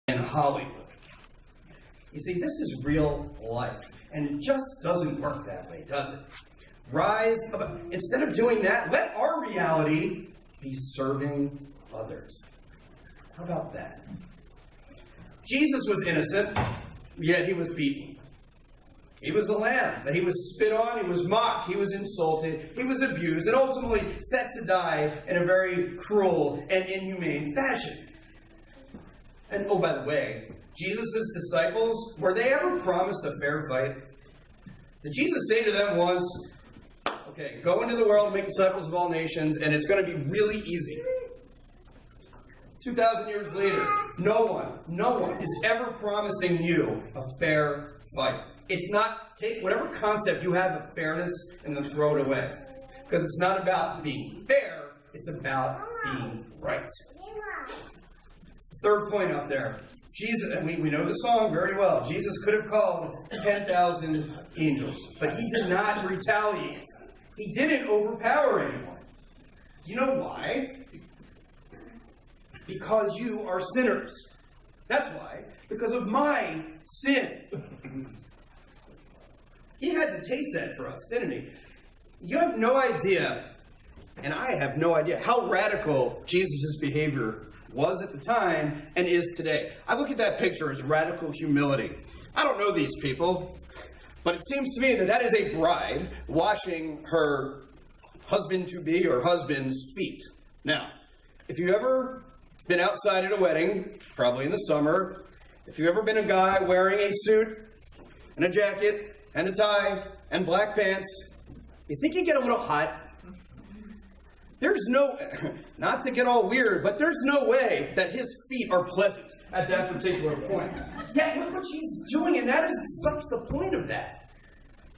in Hollywood. You see, this is real life, and it just doesn't work that way, does it? Rise above. Instead of doing that, let our reality be serving others. How about that? Jesus was innocent, yet he was beaten. He was the lamb that he was spit on, he was mocked, he was insulted, he was abused, and ultimately set to die in a very cruel and inhumane fashion. And oh, by the way, Jesus' disciples, were they ever promised a fair fight? Did Jesus say to them once, okay, go into the world and make disciples of all nations, and it's going to be really easy? 2,000 years later, no one is ever promising you a fair fight. It's not, take whatever concept you have of fairness and then throw it away. Because it's not about being fair, it's about being right. Third point up there. Jesus, and we know the song very well. Jesus could have called 10,000 angels, but he did not retaliate. He didn't overpower anyone. You know why? Because you are sinners. That's why. Because of my sin. He had to taste that for us, didn't he? You have no idea, and I have no idea, how radical Jesus' behavior was at the time and is today. I look at that picture as radical humility. I don't know these people, but it seems to me that that is a bride washing her husband-to-be or husband's feet. Now, if you've ever been outside at a wedding, probably in the summer, if you've ever been a guy wearing a suit and a jacket and a tie and black pants, you think you get a little hot? There's no, not to get all weird, but there's no way that his feet are pleasant at that particular point. Yet look what she's doing, and that is such the point of that.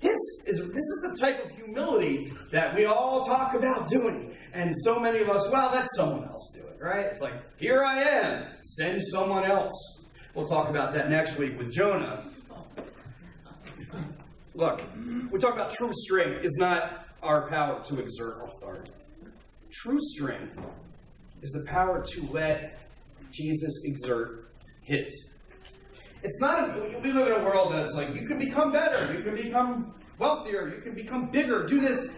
This is the type of humility that we all talk about doing. And so many of us, well, let someone else do it, right? It's like, here I am, send someone else. We'll talk about that next week with Jonah. Look, we talk about true strength is not our power to exert authority. True strength is the power to let Jesus exert his. It's not, we live in a world that's like, you can become better, you can become wealthier, you can become bigger, do this.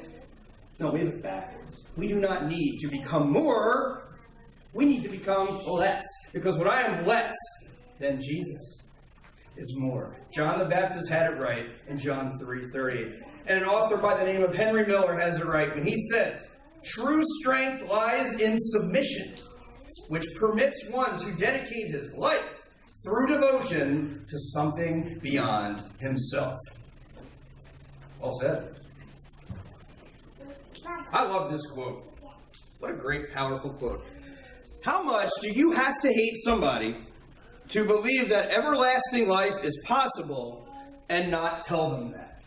No, we have it backwards. We do not need to become more, we need to become less. Because when I am less than Jesus is more. John the Baptist had it right in John 3:30. And an author by the name of Henry Miller has it right when he said, true strength lies in submission, which permits one to dedicate his life through devotion to something beyond himself. Well said. I love this quote. What a great, powerful quote. How much do you have to hate somebody to believe that everlasting life is possible and not tell them that?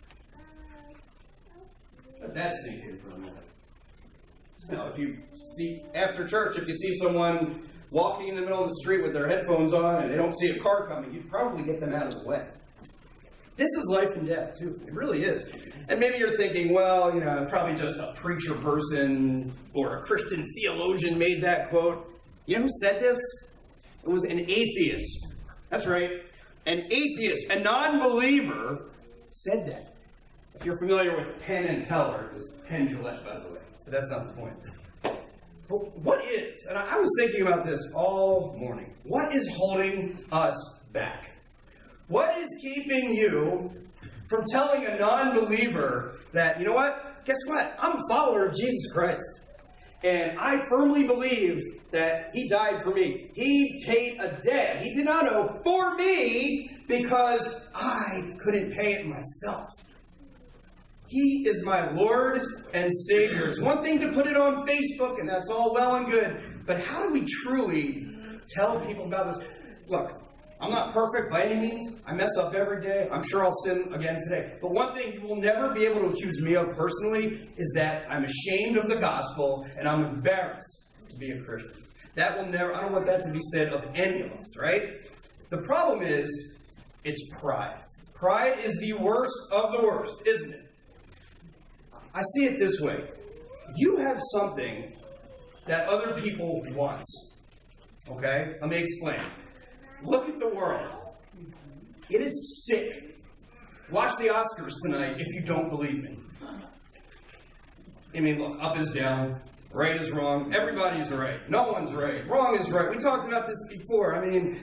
Let that sink in for a minute. Now, if you see, after church, if you see someone walking in the middle of the street with their headphones on and they don't see a car coming, you'd probably get them out of the way. This is life and death, too. It really is. And maybe you're thinking, well, probably just a preacher person or a Christian theologian made that quote. You know who said this? It was an atheist. That's right. An atheist, a non-believer, said that. If you're familiar with Penn and Teller, it was Penn Jillette, by the way. But that's not the point. But what is, and I was thinking about this all morning, what is holding us back? What is keeping you from telling a non-believer that, you know what? Guess what? I'm a follower of Jesus Christ. And I firmly believe that he died for me. He paid a debt he did not owe for me because I couldn't pay it myself. He is my Lord and Savior. It's one thing to put it on Facebook, and that's all well and good. But how do we truly tell people about this? Look, I'm not perfect by any means. I mess up every day. I'm sure I'll sin again today. But one thing you will never be able to accuse me of personally is that I'm ashamed of the gospel and I'm embarrassed to be a Christian. That will never, I don't want that to be said of any of us, right? The problem is, it's pride. Pride is the worst of the worst, isn't it? I see it this way. You have something that other people want. Okay? Let me explain. Look at the world. It is sick. Watch the Oscars tonight if you don't believe me. I mean, look, up is down, right is wrong, everybody's right, no one's right, wrong is right. We talked about this before. I mean,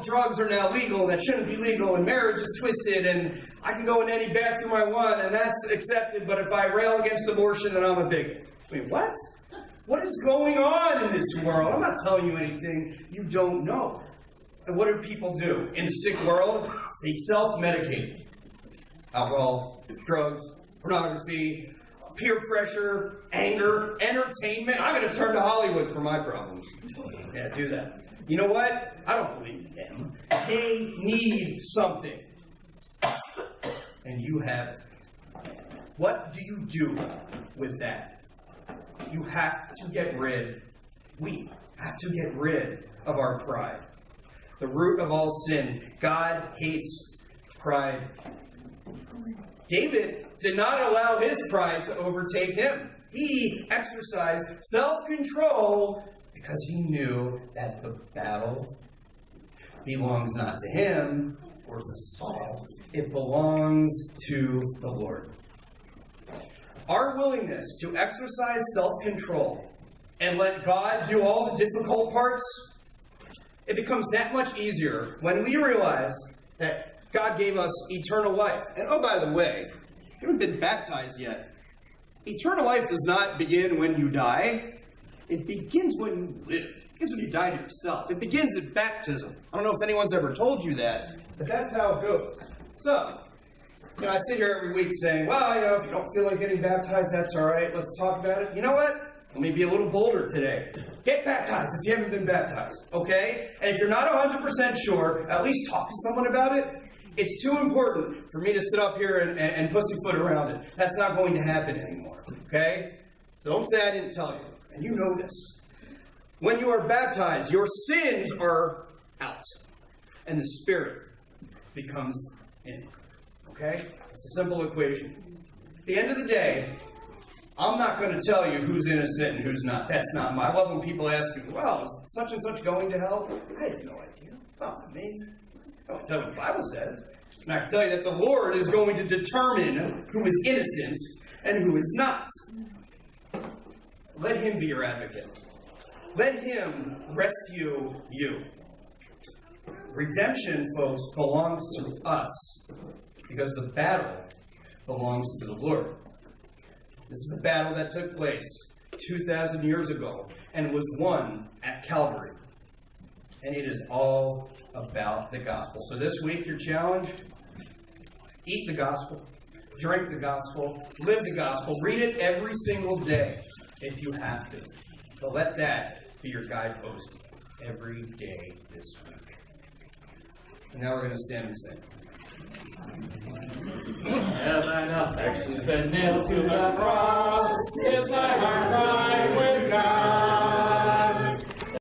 drugs are now legal that shouldn't be legal, and marriage is twisted, and I can go in any bathroom I want, and that's accepted, but if I rail against abortion, then I'm a bigot. I mean, what? What is going on in this world? I'm not telling you anything you don't know. And what do people do? In a sick world, they self-medicate. Alcohol, drugs, pornography, peer pressure, anger, entertainment. I'm going to turn to Hollywood for my problems. Yeah, do that. You know what? I don't believe them. They need something. And you have it. What do you do with that? You have to get rid. We have to get rid of our pride. The root of all sin. God hates pride. David did not allow his pride to overtake him. He exercised self-control because he knew that the battle belongs not to him or to Saul. It belongs to the Lord. Our willingness to exercise self-control and let God do all the difficult parts, it becomes that much easier when we realize that God gave us eternal life. And oh, by the way, you haven't been baptized yet. Eternal life does not begin when you die. It begins when you live. It begins when you die to yourself. It begins at baptism. I don't know if anyone's ever told you that, but that's how it goes. So, I sit here every week saying, well, if you don't feel like getting baptized, that's all right. Let's talk about it. You know what? Let me be a little bolder today. Get baptized if you haven't been baptized, okay? And if you're not 100% sure, at least talk to someone about it. It's too important for me to sit up here and pussyfoot around it. That's not going to happen anymore, okay? So don't say I didn't tell you. And you know this. When you are baptized, your sins are out. And the Spirit becomes in. Okay? It's a simple equation. At the end of the day, I'm not going to tell you who's innocent and who's not. That's not my... I love when people ask me, well, is such and such going to hell? I had no idea. Sounds amazing. I don't tell you what the Bible says. And I can tell you that the Lord is going to determine who is innocent and who is not. Let Him be your advocate. Let Him rescue you. Redemption, folks, belongs to us because the battle belongs to the Lord. This is a battle that took place 2,000 years ago and was won at Calvary. And it is all about the gospel. So this week, your challenge, eat the gospel, drink the gospel, live the gospel, read it every single day if you have to. But let that be your guidepost every day this week. And now we're going to stand and sing. As thine affections been nailed to the cross, is thy heart